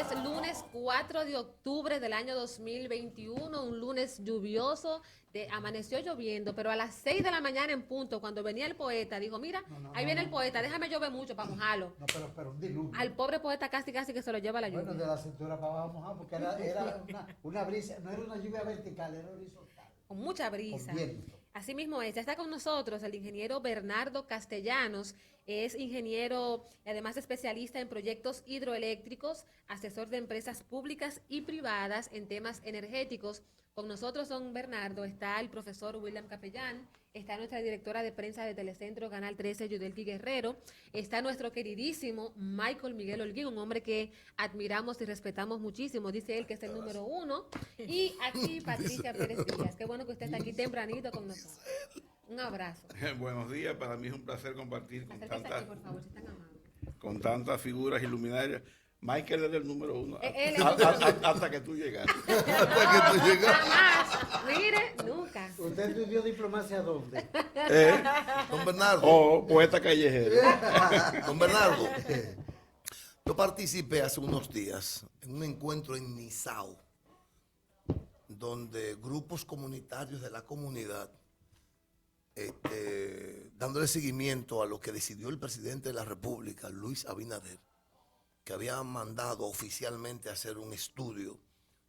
es lunes 4 de octubre del año 2021, un lunes lluvioso, amaneció lloviendo, pero a las 6 de la mañana en punto, cuando venía el poeta, dijo, mira, ahí viene el poeta, déjame llover mucho para mojarlo. No, pero un diluvio. Al pobre poeta casi que se lo lleva la lluvia. Bueno, de la cintura para abajo mojado, porque era una brisa, no era una lluvia vertical, era horizontal. Con mucha brisa. Con viento. Así mismo es. Ya está con nosotros el ingeniero Bernardo Castellanos. Es ingeniero y además especialista en proyectos hidroeléctricos, asesor de empresas públicas y privadas en temas energéticos. Con nosotros, don Bernardo, está el profesor William Capellán, está nuestra directora de prensa de Telecentro Canal 13, Yudelki Guerrero, está nuestro queridísimo Michael Miguel Holguín, un hombre que admiramos y respetamos muchísimo, dice él que es el número 1, y aquí Patricia Pérez Díaz. Qué bueno que usted está aquí tempranito con nosotros. Un abrazo. Buenos días, para mí es un placer compartir con Acérquese aquí, por favor, si están amables. con tantas figuras iluminarias. Michael era el número 1 Él es hasta que tú llegaste. Jamás, mire, nunca. ¿Usted estudió diplomacia dónde? Don Bernardo, O poeta callejero. don Bernardo, yo participé hace unos días en un encuentro en Nizao, donde grupos comunitarios de la comunidad, dándole seguimiento a lo que decidió el presidente de la República, Luis Abinader, que había mandado oficialmente a hacer un estudio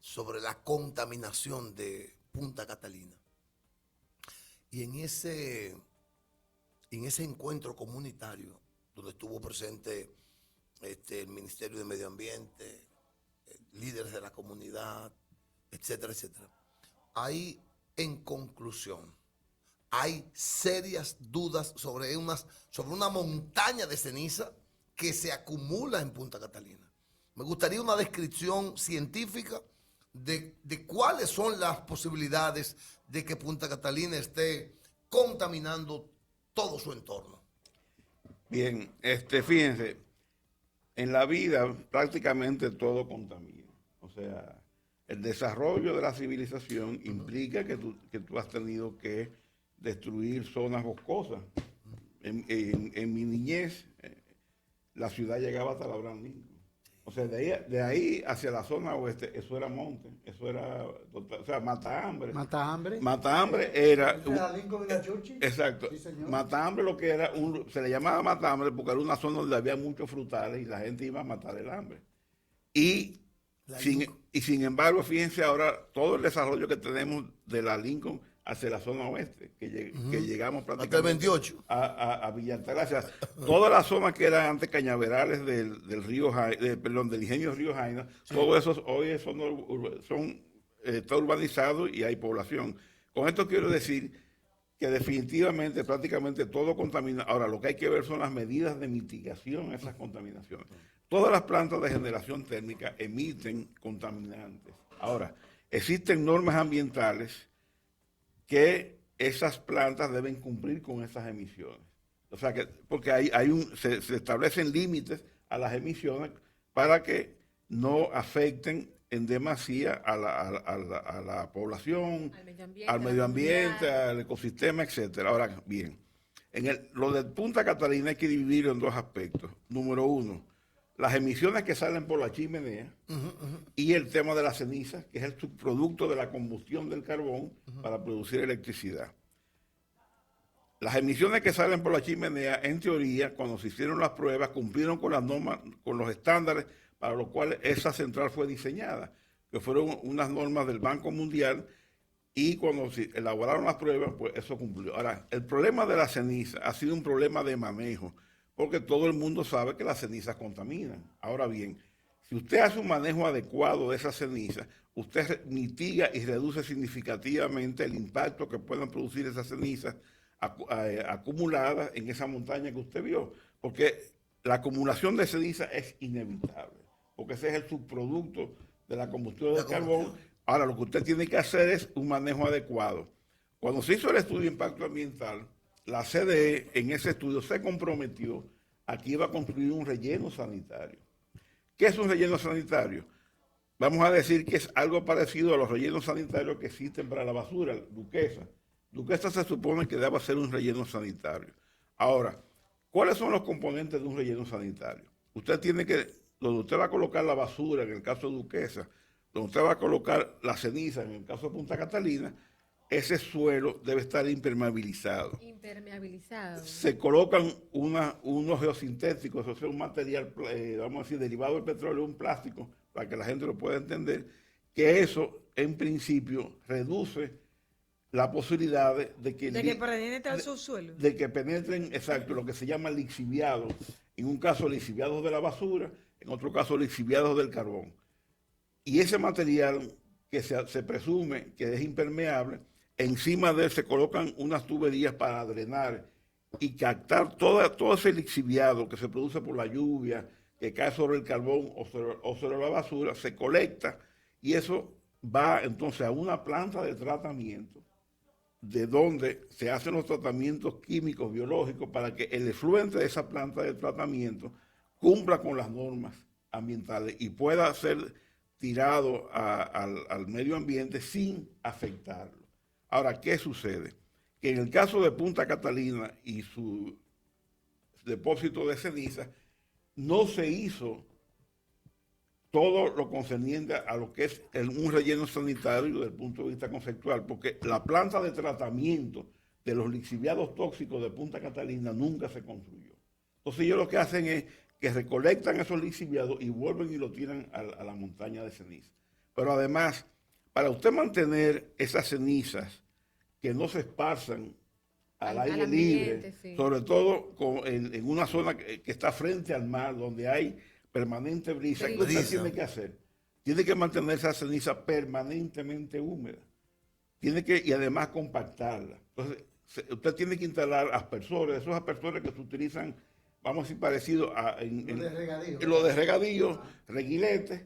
sobre la contaminación de Punta Catalina. Y en ese encuentro comunitario, donde estuvo presente el Ministerio de Medio Ambiente, líderes de la comunidad, etcétera, etcétera, hay, en conclusión, hay serias dudas sobre una montaña de ceniza que se acumula en Punta Catalina. Me gustaría una descripción científica de cuáles son las posibilidades de que Punta Catalina esté contaminando todo su entorno. Bien, fíjense, en la vida prácticamente todo contamina. O sea, el desarrollo de la civilización implica que tú has tenido que destruir zonas boscosas. En mi niñez, la ciudad llegaba hasta la Abraham Lincoln. O sea, de ahí hacia la zona oeste, eso era monte, eso era, o sea, mata hambre. ¿Mata hambre? Mata hambre era... ¿Era Lincoln y la Churchill? Exacto. Sí, señor. Mata hambre lo que era, se le llamaba mata hambre porque era una zona donde había muchos frutales y la gente iba a matar el hambre. Y sin embargo, fíjense ahora todo el desarrollo que tenemos de la Lincoln hacia la zona oeste, que llegamos prácticamente Hasta el 28. a Villa Altagracia. Toda la zona que eran antes cañaverales del río del ingenio Río Jaina, sí. Todo eso hoy está urbanizado y hay población. Con esto quiero decir que definitivamente prácticamente todo contamina. Ahora, lo que hay que ver son las medidas de mitigación a esas contaminaciones. Todas las plantas de generación térmica emiten contaminantes. Ahora, existen normas ambientales que esas plantas deben cumplir con esas emisiones. O sea, porque se establecen límites a las emisiones para que no afecten en demasía a la población, al medio ambiente, al ecosistema, etcétera. Ahora bien, lo de Punta Catalina hay que dividirlo en dos aspectos. Número uno, las emisiones que salen por la chimenea y el tema de las cenizas, que es el subproducto de la combustión del carbón para producir electricidad. Las emisiones que salen por la chimenea, en teoría, cuando se hicieron las pruebas, cumplieron con las normas, con los estándares para los cuales esa central fue diseñada, que fueron unas normas del Banco Mundial, y cuando se elaboraron las pruebas, pues eso cumplió. Ahora, el problema de la ceniza ha sido un problema de manejo, porque todo el mundo sabe que las cenizas contaminan. Ahora bien, si usted hace un manejo adecuado de esas cenizas, usted mitiga y reduce significativamente el impacto que puedan producir esas cenizas acumuladas en esa montaña que usted vio, porque la acumulación de ceniza es inevitable, porque ese es el subproducto de la combustión del carbón. Ahora, lo que usted tiene que hacer es un manejo adecuado. Cuando se hizo el estudio de impacto ambiental, la CDE en ese estudio se comprometió a que iba a construir un relleno sanitario. ¿Qué es un relleno sanitario? Vamos a decir que es algo parecido a los rellenos sanitarios que existen para la basura, Duquesa. Duquesa se supone que debe ser un relleno sanitario. Ahora, ¿cuáles son los componentes de un relleno sanitario? Usted tiene que donde usted va a colocar la basura, en el caso de Duquesa, donde usted va a colocar la ceniza, en el caso de Punta Catalina, ese suelo debe estar impermeabilizado. Impermeabilizado. Se colocan unos geosintéticos, o sea, un material, vamos a decir, derivado del petróleo, un plástico, para que la gente lo pueda entender, que eso, en principio, reduce la posibilidad de que penetren al subsuelo. De que penetren, exacto, lo que se llama lixiviado. En un caso, lixiviados de la basura, en otro caso, lixiviados del carbón. Y ese material que se presume que es impermeable, encima de él se colocan unas tuberías para drenar y captar todo ese lixiviado que se produce por la lluvia, que cae sobre el carbón o sobre la basura, se colecta y eso va entonces a una planta de tratamiento, de donde se hacen los tratamientos químicos, biológicos, para que el efluente de esa planta de tratamiento cumpla con las normas ambientales y pueda ser tirado al medio ambiente sin afectarlo. Ahora, ¿qué sucede? Que en el caso de Punta Catalina y su depósito de ceniza, no se hizo todo lo concerniente a lo que es un relleno sanitario desde el punto de vista conceptual, porque la planta de tratamiento de los lixiviados tóxicos de Punta Catalina nunca se construyó. Entonces ellos lo que hacen es que recolectan esos lixiviados y vuelven y lo tiran a la montaña de ceniza. Pero además, para usted mantener esas cenizas que no se esparzan al aire libre, sí, sobre todo en una zona que está frente al mar, donde hay permanente brisa, ¿qué usted tiene que hacer? Tiene que mantener esa ceniza permanentemente húmeda. Y además compactarla. Entonces, usted tiene que instalar aspersores, esos aspersores que se utilizan, vamos a decir, parecido a lo de regadío, reguiletes.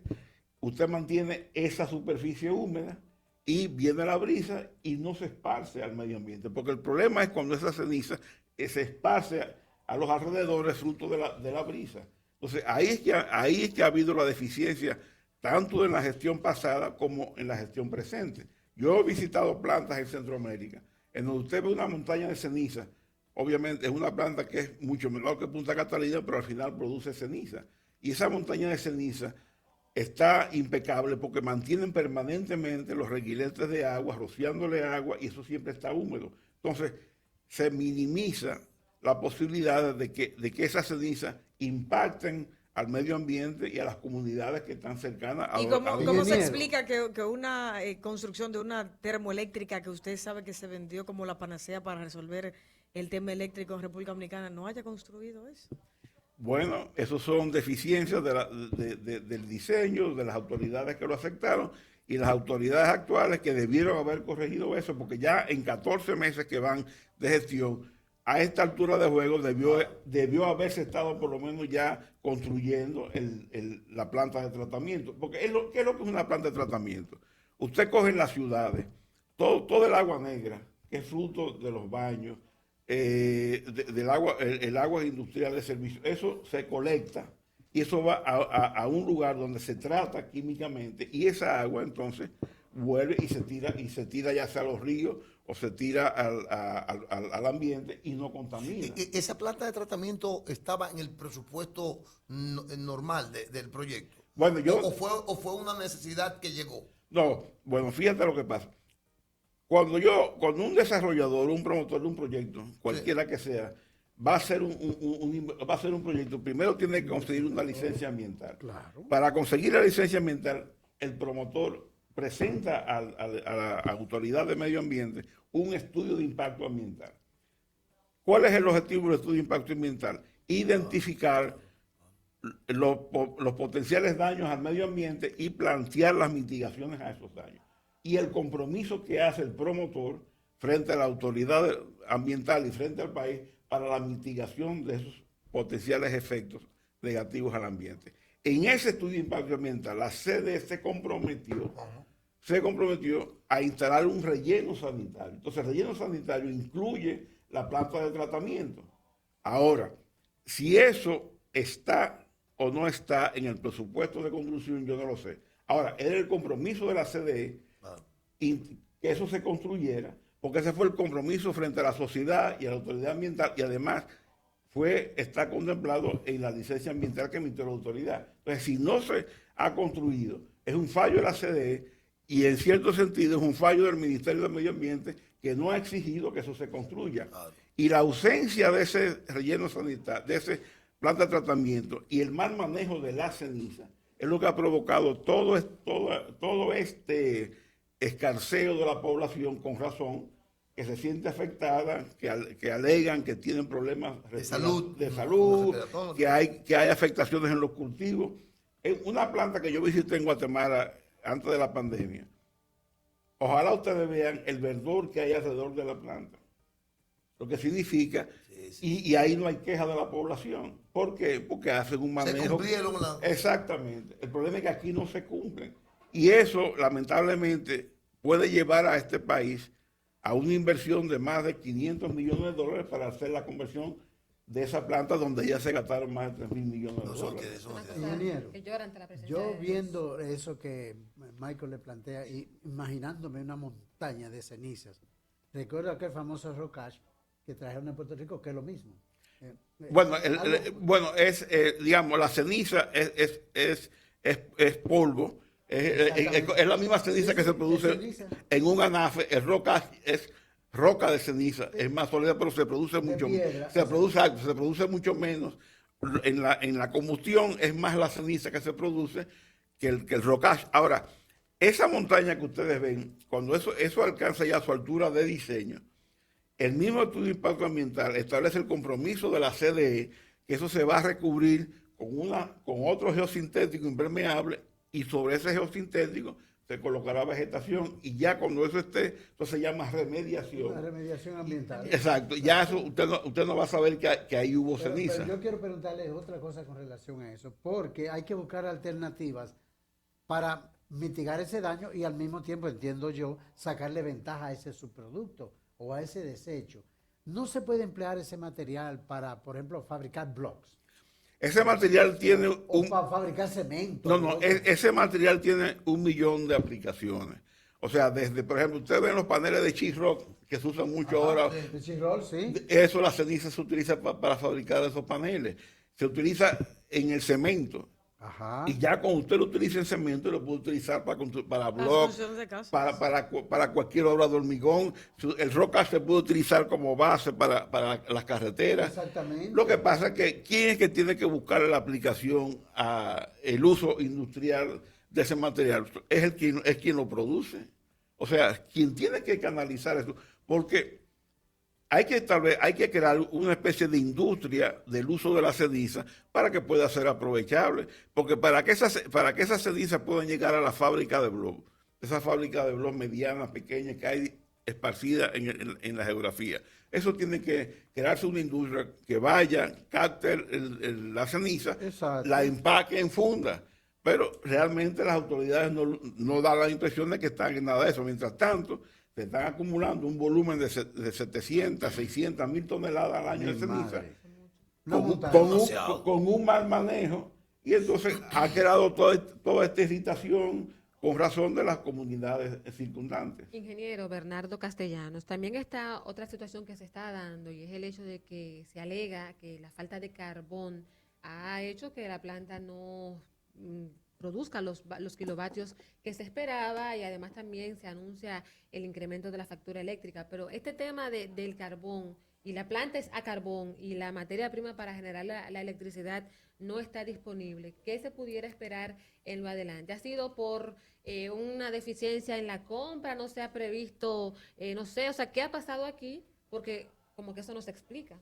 Usted mantiene esa superficie húmeda y viene la brisa y no se esparce al medio ambiente. Porque el problema es cuando esa ceniza se esparce a los alrededores fruto de la brisa. Entonces, ahí es que ha habido la deficiencia, tanto en la gestión pasada como en la gestión presente. Yo he visitado plantas en Centroamérica, en donde usted ve una montaña de ceniza. Obviamente es una planta que es mucho menor que Punta Catalina, pero al final produce ceniza. Y esa montaña de ceniza está impecable porque mantienen permanentemente los reguiletes de agua, rociándole agua, y eso siempre está húmedo. Entonces, se minimiza la posibilidad de que esas cenizas impacten al medio ambiente y a las comunidades que están cercanas a ¿Y cómo se explica que una construcción de una termoeléctrica que usted sabe que se vendió como la panacea para resolver el tema eléctrico en República Dominicana no haya construido eso? Bueno, esos son deficiencias del diseño, de las autoridades que lo aceptaron y las autoridades actuales que debieron haber corregido eso, porque ya en 14 meses que van de gestión, a esta altura de juego debió haberse estado por lo menos ya construyendo la planta de tratamiento. Porque ¿qué es lo que es una planta de tratamiento? Usted coge en las ciudades todo el agua negra, que es fruto de los baños, del agua, el agua industrial de servicio, eso se colecta y eso va a un lugar donde se trata químicamente y esa agua entonces vuelve y se tira ya sea a los ríos o se tira al ambiente y no contamina. ¿Esa planta de tratamiento estaba en el presupuesto normal del proyecto? Bueno, ¿O fue una necesidad que llegó? No, bueno, fíjate lo que pasa. Cuando un desarrollador, un promotor de un proyecto, cualquiera que sea, va a hacer un proyecto, primero tiene que conseguir una licencia ambiental. Claro. Para conseguir la licencia ambiental, el promotor presenta a la autoridad de medio ambiente un estudio de impacto ambiental. ¿Cuál es el objetivo del estudio de impacto ambiental? Identificar los potenciales daños al medio ambiente y plantear las mitigaciones a esos daños. Y el compromiso que hace el promotor frente a la autoridad ambiental y frente al país para la mitigación de esos potenciales efectos negativos al ambiente. En ese estudio de impacto ambiental, la sede se comprometió a instalar un relleno sanitario. Entonces, el relleno sanitario incluye la planta de tratamiento. Ahora, si eso está o no está en el presupuesto de construcción, yo no lo sé. Ahora, era el compromiso de la CDE que eso se construyera, porque ese fue el compromiso frente a la sociedad y a la autoridad ambiental, y además está contemplado en la licencia ambiental que emitió la autoridad. Entonces, si no se ha construido, es un fallo de la CDE y en cierto sentido es un fallo del Ministerio del Medio Ambiente que no ha exigido que eso se construya. Claro. Y la ausencia de ese relleno sanitario, de ese planta de tratamiento y el mal manejo de la ceniza es lo que ha provocado todo este escarceo de la población con razón, que se siente afectada, que alegan que tienen problemas De salud. que hay afectaciones en los cultivos. Es una planta que yo visité en Guatemala antes de la pandemia. Ojalá ustedes vean el verdor que hay alrededor de la planta. Lo que significa, y ahí no hay queja de la población. ¿Por qué? Porque hacen un manejo. Se cumplieron Exactamente. El problema es que aquí no se cumplen. Y eso, lamentablemente, puede llevar a este país a una inversión de más de 500 millones de dólares para hacer la conversión de esa planta donde ya se gastaron más de 3.000 millones de dólares. Una cosa Ingeniero, que llora ante la presencia yo de Dios. viendo eso que Michael le plantea y imaginándome una montaña de cenizas, recuerdo aquel famoso Rocash que trajeron a Puerto Rico, que es lo mismo. Bueno, algo- digamos, la ceniza es polvo. Es la misma ceniza que se produce ceniza. en un anafe. El roca es roca de ceniza, es más sólida, pero se produce mucho piedra, se produce mucho menos. En la combustión es más la ceniza que se produce que el rocash. Ahora, esa montaña que ustedes ven, cuando eso alcanza ya su altura de diseño, el mismo estudio de impacto ambiental establece el compromiso de la CDE que eso se va a recubrir con otro geosintético impermeable y sobre ese geosintético se colocará vegetación y ya cuando eso esté, eso se llama remediación. Una remediación ambiental. Exacto, ya eso usted no va a saber que ahí hubo ceniza. Pero yo quiero preguntarle otra cosa con relación a eso, porque hay que buscar alternativas para mitigar ese daño y al mismo tiempo, entiendo yo, sacarle ventaja a ese subproducto o a ese desecho. No se puede emplear ese material para, por ejemplo, fabricar blocks. Ese material tiene O para fabricar cemento. No, ese material tiene 1 millón de aplicaciones. O sea, desde, por ejemplo, ustedes ven los paneles de Chisrock que se usan mucho ahora. De Chirrol, sí. Eso, la ceniza se utiliza para fabricar esos paneles. Se utiliza en el cemento. Ajá. Y ya cuando usted lo utiliza en cemento, lo puede utilizar para bloques, construcciones de casas. para cualquier obra de hormigón. El roca se puede utilizar como base para las carreteras. Exactamente. Lo que pasa es que ¿quién es que tiene que buscar la aplicación a el uso industrial de ese material? Es quien lo produce. O sea, quien tiene que canalizar eso. Porque hay que crear una especie de industria del uso de la ceniza para que pueda ser aprovechable. Porque para que esas cenizas puedan llegar a la fábrica de blogs, esa fábrica de blogs medianas, pequeñas que hay esparcidas en la geografía, eso tiene que crearse una industria que vaya, capte la ceniza, Exacto. la empaque en funda. Pero realmente las autoridades no dan la impresión de que están en nada de eso. Mientras tanto, se están acumulando un volumen de 700, 600 mil toneladas al año de ceniza, con un mal manejo, y entonces ha creado toda esta irritación con razón de las comunidades circundantes. Ingeniero Bernardo Castellanos, también está otra situación que se está dando y es el hecho de que se alega que la falta de carbón ha hecho que la planta no produzca los kilovatios que se esperaba y además también se anuncia el incremento de la factura eléctrica. Pero este tema del carbón y la planta es a carbón y la materia prima para generar la electricidad no está disponible, ¿qué se pudiera esperar en lo adelante? ¿Ha sido por una deficiencia en la compra? ¿No se ha previsto? No sé, o sea, ¿qué ha pasado aquí? Porque como que eso no se explica.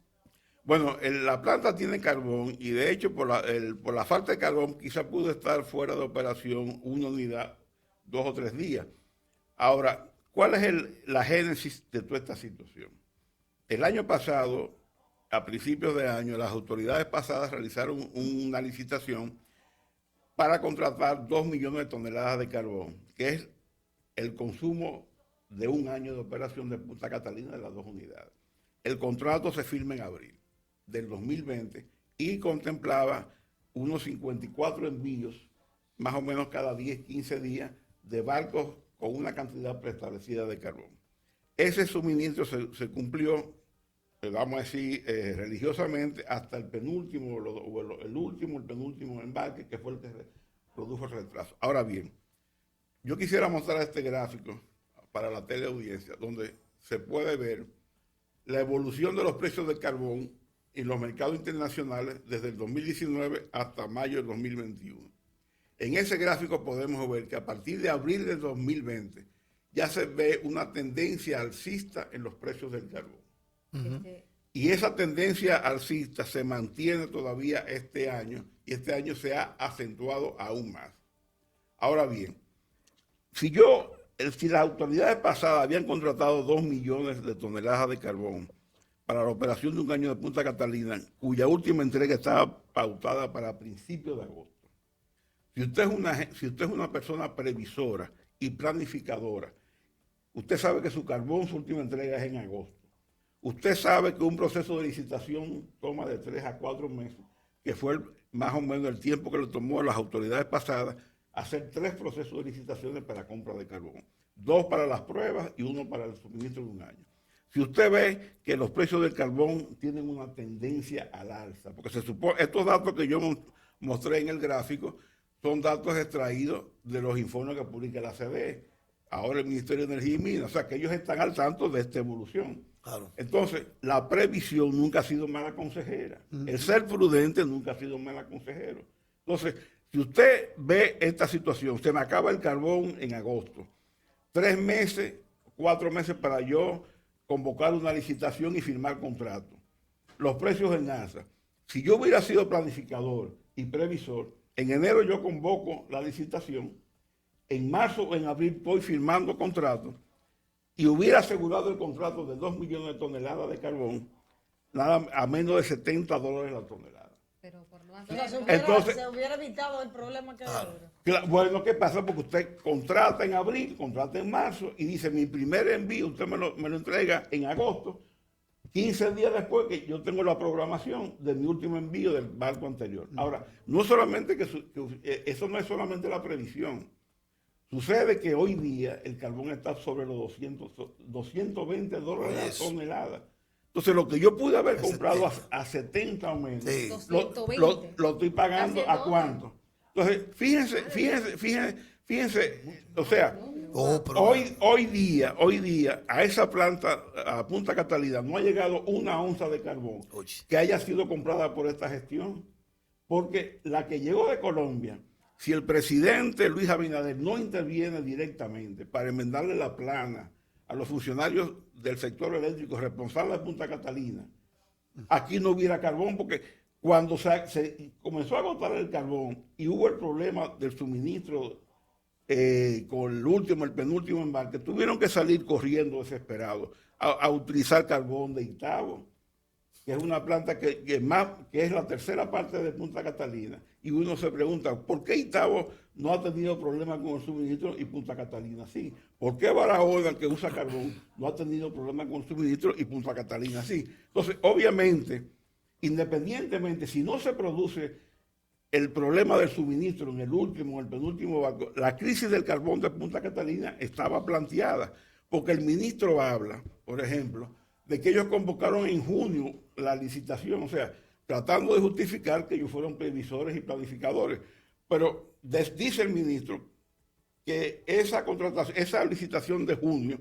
Bueno, la planta tiene carbón y de hecho por la falta de carbón quizá pudo estar fuera de operación una unidad 2 o 3 días. Ahora, ¿cuál es la génesis de toda esta situación? El año pasado, a principios de año, las autoridades pasadas realizaron una licitación para contratar 2 millones de toneladas de carbón, que es el consumo de un año de operación de Punta Catalina de las 2 unidades. El contrato se firma en abril del 2020 y contemplaba unos 54 envíos, más o menos cada 10, 15 días, de barcos con una cantidad preestablecida de carbón. Ese suministro se cumplió vamos a decir, religiosamente, hasta el penúltimo, el último, el penúltimo embarque, que fue el que produjo el retraso. Ahora bien, yo quisiera mostrar este gráfico para la teleaudiencia, donde se puede ver la evolución de los precios del carbón en los mercados internacionales desde el 2019 hasta mayo del 2021. En ese gráfico podemos ver que a partir de abril del 2020 ya se ve una tendencia alcista en los precios del carbón. Y esa tendencia alcista se mantiene todavía este año, y este año se ha acentuado aún más. Ahora bien, si las autoridades pasadas habían contratado 2 millones de toneladas de carbón para la operación de un caño de Punta Catalina, cuya última entrega estaba pautada para principios de agosto. Si usted es una persona previsora y planificadora, usted sabe que su carbón, su última entrega es en agosto. Usted sabe que un proceso de licitación toma de 3 a 4 meses, que fue más o menos el tiempo que le tomó a las autoridades pasadas hacer 3 procesos de licitaciones para compra de carbón. 2 para las pruebas y 1 para el suministro de un año. Si usted ve que los precios del carbón tienen una tendencia al alza, porque se supone, estos datos que yo mostré en el gráfico son datos extraídos de los informes que publica la CDE, ahora el Ministerio de Energía y Minas, o sea que ellos están al tanto de esta evolución. Claro. Entonces, la previsión nunca ha sido mala consejera. El ser prudente nunca ha sido mala consejero. Entonces, si usted ve esta situación, se me acaba el carbón en agosto, 3 meses, 4 meses para yo convocar una licitación y firmar contrato. Los precios en alza. Si yo hubiera sido planificador y previsor, en enero yo convoco la licitación, en marzo o en abril estoy firmando contratos, y hubiera asegurado el contrato de 2 millones de toneladas de carbón, nada a menos de $70 la tonelada. Pero por no O hacer sea, Entonces- se hubiera evitado el problema que hay ahora. Bueno, ¿qué pasa? Porque usted contrata en abril, contrata en marzo y dice, mi primer envío usted me lo entrega en agosto, 15 días después que yo tengo la programación de mi último envío del barco anterior. Ahora, no solamente eso no es solamente la previsión. Sucede que hoy día el carbón está sobre los $220 la tonelada. Entonces, lo que yo pude haber A comprado 70. a 70 o menos, Sí. lo estoy pagando Casi a el cuánto. Entonces, fíjense, o sea, Oh, pero hoy día, a esa planta, a Punta Catalina, no ha llegado una onza de carbón Oye. que haya sido comprada por esta gestión. Porque la que llegó de Colombia, si el presidente Luis Abinader no interviene directamente para enmendarle la plana a los funcionarios del sector eléctrico responsables de Punta Catalina, aquí no hubiera carbón, porque cuando se comenzó a agotar el carbón y hubo el problema del suministro con el penúltimo embarque, tuvieron que salir corriendo desesperados a utilizar carbón de Itabo, que es una planta que es la tercera parte de Punta Catalina. Y uno se pregunta, ¿por qué Itabo no ha tenido problemas con el suministro y Punta Catalina sí? ¿Por qué Barahona, que usa carbón, no ha tenido problemas con el suministro y Punta Catalina sí? Entonces, obviamente, independientemente, si no se produce el problema del suministro en el penúltimo barco, la crisis del carbón de Punta Catalina estaba planteada, porque el ministro habla, por ejemplo, de que ellos convocaron en junio la licitación, o sea, tratando de justificar que ellos fueron previsores y planificadores. Pero dice el ministro que esa licitación de junio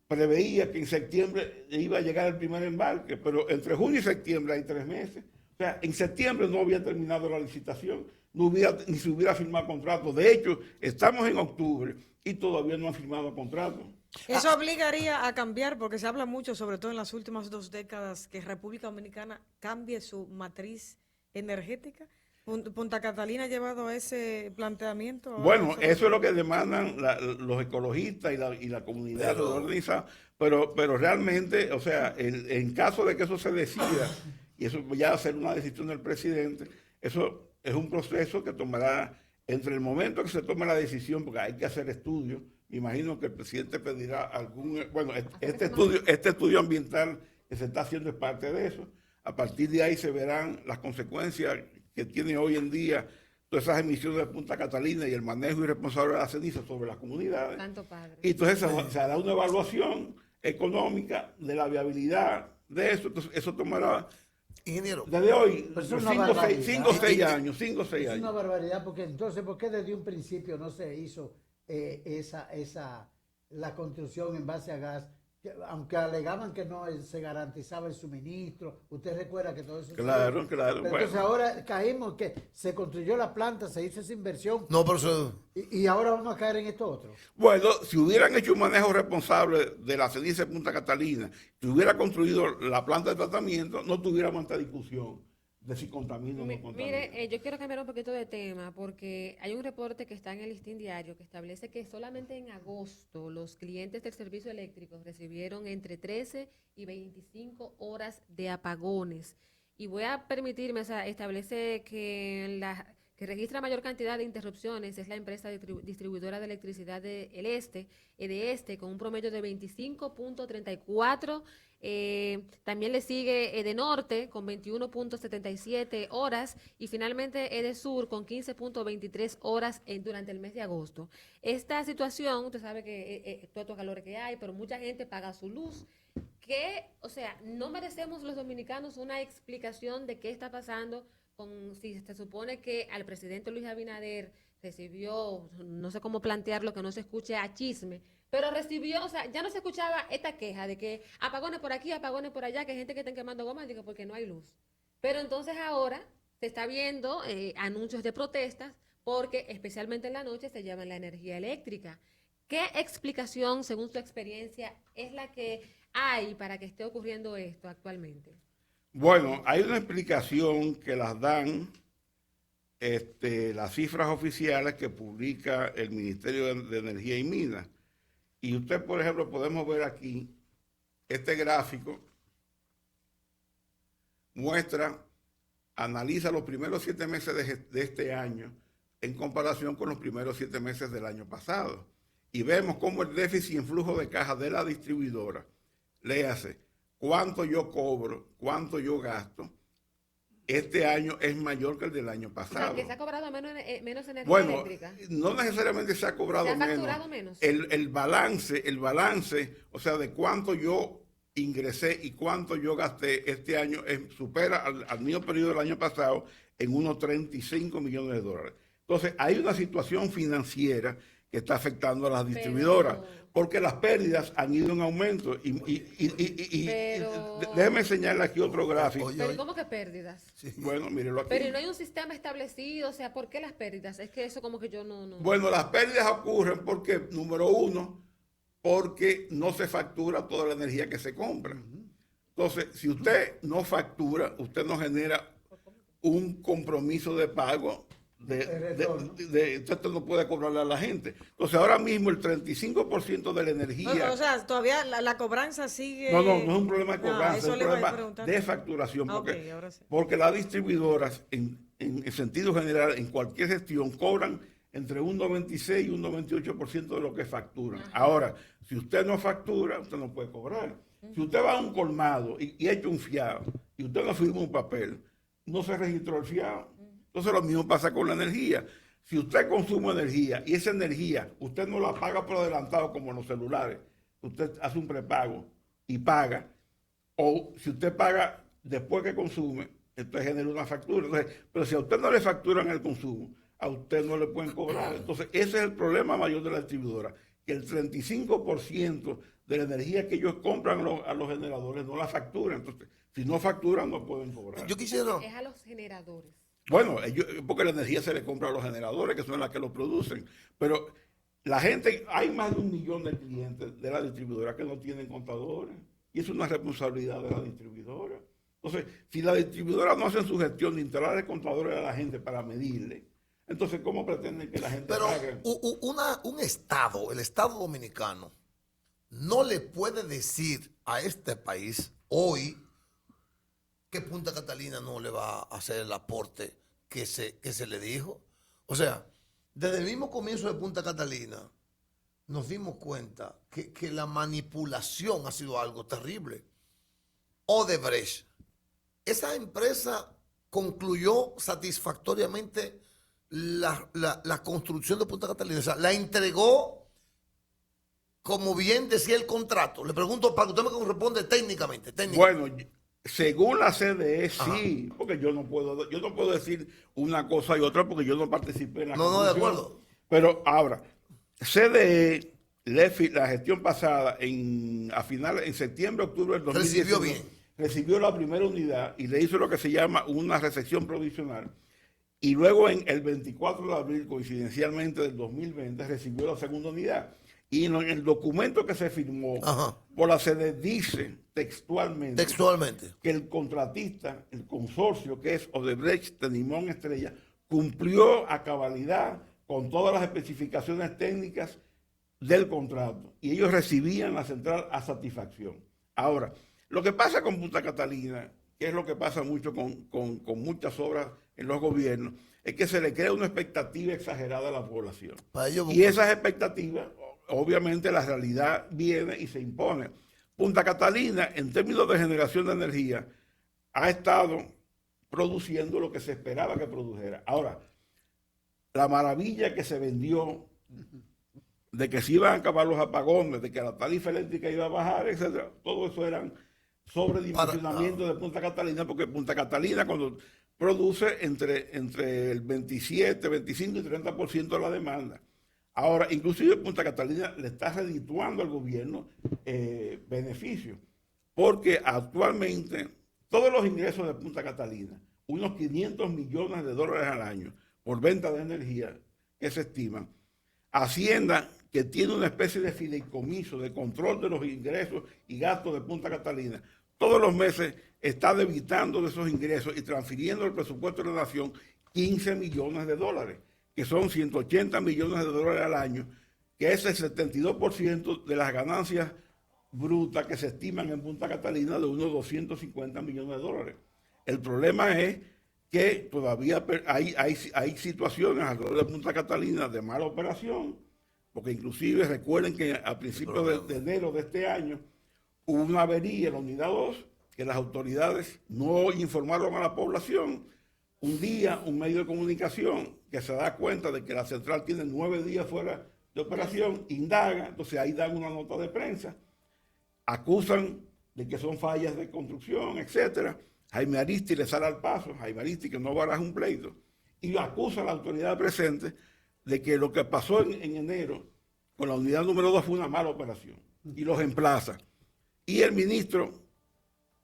preveía que en septiembre iba a llegar el primer embarque, pero entre junio y septiembre hay 3 meses. O sea, en septiembre no había terminado la licitación, ni se hubiera firmado contrato. De hecho, estamos en octubre y todavía no han firmado contrato. Eso obligaría a cambiar, porque se habla mucho, sobre todo en las últimas 2 décadas, que República Dominicana cambie su matriz energética. ¿Punta Catalina ha llevado a ese planteamiento? Bueno, eso es lo que demandan los ecologistas y la comunidad organizada, pero realmente, o sea, en caso de que eso se decida, y eso ya va a ser una decisión del presidente, eso es un proceso que tomará, entre el momento que se tome la decisión, porque hay que hacer estudios. Me imagino que el presidente pedirá este estudio ambiental que se está haciendo es parte de eso. A partir de ahí se verán las consecuencias que tiene hoy en día todas esas emisiones de Punta Catalina y el manejo irresponsable de la ceniza sobre las comunidades. Tanto padre. Y entonces se hará una evaluación económica de la viabilidad de eso. Entonces, eso tomará, Ingeniero, desde hoy, Pero eso es una 5 barbaridad. o 6 años, 5 o 6 Es una años. barbaridad porque entonces, ¿por qué desde un principio no se hizo la construcción en base a gas? Aunque alegaban que no se garantizaba el suministro, usted recuerda que todo eso... Claro, claro. Pero Bueno. entonces ahora caímos que se construyó la planta, se hizo esa inversión no, pero eso, y ahora vamos a caer en esto otro. Bueno, si hubieran hecho un manejo responsable de la ceniza de Punta Catalina, si hubiera construido la planta de tratamiento, no tuviéramos esta discusión de si contamina o no contamina. Mire, yo quiero cambiar un poquito de tema porque hay un reporte que está en el Listín Diario que establece que solamente en agosto los clientes del servicio eléctrico recibieron entre 13 y 25 horas de apagones. Y voy a permitirme, o sea, establece que la que registra mayor cantidad de interrupciones es la empresa distribuidora de electricidad de Este, con un promedio de 25.34. También le sigue Edenorte con 21.77 horas y finalmente Edesur con 15.23 horas durante el mes de agosto. Esta situación, usted sabe que todos estos calores que hay, pero mucha gente paga su luz. O sea, no merecemos los dominicanos una explicación de qué está pasando si se supone que al presidente Luis Abinader recibió, no sé cómo plantearlo, que no se escuche a chisme, pero recibió, o sea, ya no se escuchaba esta queja de que apagones por aquí, apagones por allá, que hay gente que están quemando goma, digo, porque no hay luz. Pero entonces ahora se está viendo anuncios de protestas porque especialmente en la noche se llevan la energía eléctrica. ¿Qué explicación, según su experiencia, es la que hay para que esté ocurriendo esto actualmente? Bueno, hay una explicación que las dan las cifras oficiales que publica el Ministerio de Energía y Minas. Y usted, por ejemplo, podemos ver aquí, este gráfico analiza los primeros 7 meses de este año en comparación con los primeros 7 meses del año pasado. Y vemos cómo el déficit en flujo de caja de la distribuidora, léase, cuánto yo cobro, cuánto yo gasto, este año es mayor que el del año pasado. O sea, que se ha cobrado menos energía Bueno, eléctrica. no necesariamente se ha cobrado ¿Se ha menos. facturado menos? El balance, o sea, de cuánto yo ingresé y cuánto yo gasté este año supera al mismo periodo del año pasado en unos 35 millones de dólares. Entonces, hay una situación financiera que está afectando a las distribuidoras, porque las pérdidas han ido en aumento. Déjeme enseñarle aquí otro gráfico. Pero ¿cómo que pérdidas? sí. Bueno, mírelo aquí. Pero no hay un sistema establecido, o sea, ¿por qué las pérdidas? Es que eso como que yo no... Bueno, las pérdidas ocurren porque, número uno, porque no se factura toda la energía que se compra. Entonces, si usted no factura, usted no genera un compromiso de pago usted no puede cobrarle a la gente. Entonces, ahora mismo el 35% de la energía... O sea, todavía la cobranza sigue... No es un problema de cobranza, es un eso le iba a problema preguntar. de facturación. Ok, ahora sí. Porque las distribuidoras, en sentido general, en cualquier gestión, cobran entre un 96 y un 98% de lo que facturan. Ahora, si usted no factura, usted no puede cobrar. Si usted va a un colmado y echa un fiado y usted no firma un papel, no se registró el fiado. Entonces lo mismo pasa con la energía. Si usted consume energía y esa energía usted no la paga por adelantado como en los celulares, usted hace un prepago y paga, o si usted paga después que consume, entonces genera una factura. Entonces, pero si a usted no le facturan el consumo, a usted no le pueden cobrar. Entonces ese es el problema mayor de la distribuidora, que el 35% de la energía que ellos compran a los generadores no la facturan. Entonces, si no facturan, no pueden cobrar. Yo quisiera... Es a los generadores. Bueno, porque la energía se le compra a los generadores, que son las que lo producen. Pero la gente, hay más de 1 millón de clientes de la distribuidora que no tienen contadores. Y es una responsabilidad de la distribuidora. Entonces, si la distribuidora no hace su gestión de instalar contadores a la gente para medirle, entonces, ¿cómo pretenden que la gente Pero pague? un Estado, el Estado dominicano, no le puede decir a este país hoy que Punta Catalina no le va a hacer el aporte que se le dijo. O sea, desde el mismo comienzo de Punta Catalina nos dimos cuenta que la manipulación ha sido algo terrible. Odebrecht, esa empresa concluyó satisfactoriamente la construcción de Punta Catalina. O sea, la entregó como bien decía el contrato? Le pregunto para que usted me responda técnicamente. Bueno, según la CDE, sí, porque yo no puedo decir una cosa y otra porque yo no participé en la No, de comisión. acuerdo. Pero ahora, CDE, la gestión pasada, en septiembre, octubre del 2019, recibió la primera unidad y le hizo lo que se llama una recepción provisional. Y luego en el 24 de abril, coincidencialmente del 2020, recibió la segunda unidad. Y en el documento que se firmó por la sede dice textualmente que el contratista, el consorcio que es Odebrecht de Limón Estrella, cumplió a cabalidad con todas las especificaciones técnicas del contrato y ellos recibían la central a satisfacción. Ahora, lo que pasa con Punta Catalina, que es lo que pasa mucho con muchas obras en los gobiernos, es que se le crea una expectativa exagerada a la población. Y esas expectativas, obviamente la realidad viene y se impone. Punta Catalina, en términos de generación de energía, ha estado produciendo lo que se esperaba que produjera. Ahora, la maravilla que se vendió de que se iban a acabar los apagones, de que la tarifa eléctrica iba a bajar, etcétera, todo eso eran sobredimensionamiento de Punta Catalina, porque Punta Catalina cuando produce entre el 27, 25 y 30% de la demanda. Ahora, inclusive Punta Catalina le está redituando al gobierno beneficios, porque actualmente todos los ingresos de Punta Catalina, unos 500 millones de dólares al año por venta de energía que se estiman, Hacienda, que tiene una especie de fideicomiso de control de los ingresos y gastos de Punta Catalina, todos los meses está debitando de esos ingresos y transfiriendo al presupuesto de la nación 15 millones de dólares, que son 180 millones de dólares al año, que es el 72% de las ganancias brutas que se estiman en Punta Catalina de unos 250 millones de dólares. El problema es que todavía hay situaciones alrededor de Punta Catalina de mala operación, porque inclusive recuerden que a principios de enero de este año hubo una avería en la unidad 2, que las autoridades no informaron a la población. Un día, un medio de comunicación que se da cuenta de que la central tiene 9 días fuera de operación, indaga, entonces ahí dan una nota de prensa, acusan de que son fallas de construcción, etcétera. Jaime Aristi le sale al paso, Jaime Aristi que no baraja un pleito, y acusa a la autoridad presente de que lo que pasó en enero con la unidad número 2 fue una mala operación, y los emplaza. Y el ministro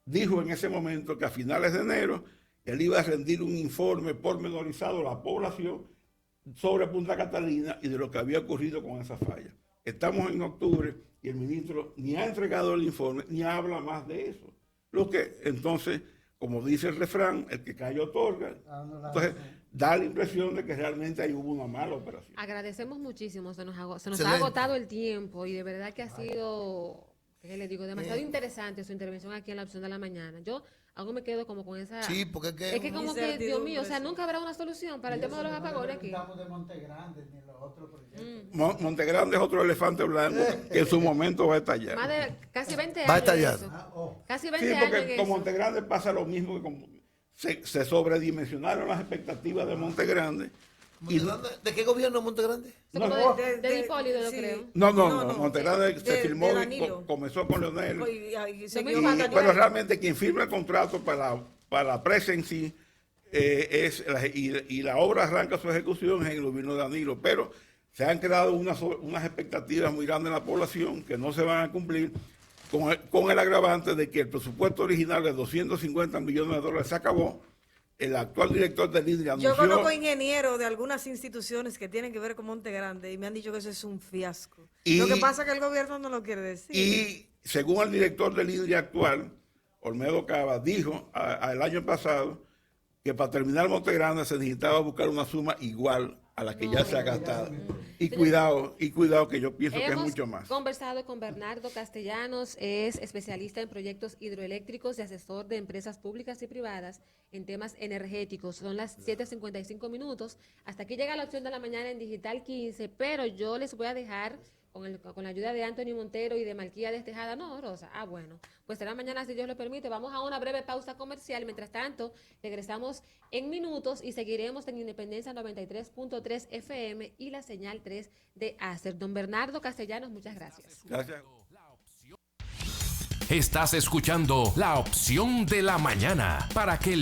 dijo en ese momento que a finales de enero él iba a rendir un informe pormenorizado a la población sobre Punta Catalina y de lo que había ocurrido con esa falla. Estamos en octubre y el ministro ni ha entregado el informe ni habla más de eso. Lo que entonces, como dice el refrán, el que calla otorga. Entonces da la impresión de que realmente ahí hubo una mala operación. Agradecemos muchísimo, se nos ha agotado el tiempo y de verdad que ha sido, ¿qué le digo? Demasiado interesante su intervención aquí en la opción de la mañana. Yo aún me quedo como con esa... Sí, porque es que como que, Dios mío, o sea, nunca habrá una solución para el tema de los apagones aquí. No de Montegrande ni los otros proyectos. Montegrande es otro elefante blanco que en su momento va a estallar. Más de casi 20 años. Va a estallar. Casi 20 Sí, años. porque con Montegrande pasa lo mismo que con... Se sobredimensionaron las expectativas de Montegrande. ¿De qué gobierno Montegrande? De Hipólito, yo creo. No, Montegrande se firmó, comenzó con Leonel. Pero realmente quien firma el contrato para la presa en sí y la obra arranca su ejecución en el gobierno de Danilo. Pero se han creado unas expectativas muy grandes en la población que no se van a cumplir con el agravante de que el presupuesto original de 250 millones de dólares se acabó. El actual director del INDRI anunció... Yo conozco ingenieros de algunas instituciones que tienen que ver con Monte Grande y me han dicho que eso es un fiasco. Lo que pasa es que el gobierno no lo quiere decir. Y según el director del INDRI actual, Olmedo Cava, dijo el año pasado que para terminar Monte Grande se necesitaba buscar una suma igual a la que ya se ha gastado. Y cuidado, que yo pienso que es mucho más. Hemos conversado con Bernardo Castellanos, es especialista en proyectos hidroeléctricos y asesor de empresas públicas y privadas en temas energéticos. Son las 7:55 minutos. Hasta aquí llega la opción de la mañana en Digital 15, pero yo les voy a dejar con la ayuda de Anthony Montero y de Malquía Tejada. No, Rosa. Ah, bueno. Pues será mañana, si Dios lo permite. Vamos a una breve pausa comercial. Mientras tanto, regresamos en minutos y seguiremos en Independencia 93.3 FM y la señal 3 de Acer. Don Bernardo Castellanos, muchas gracias. Gracias. Estás escuchando La Opción de la Mañana para que el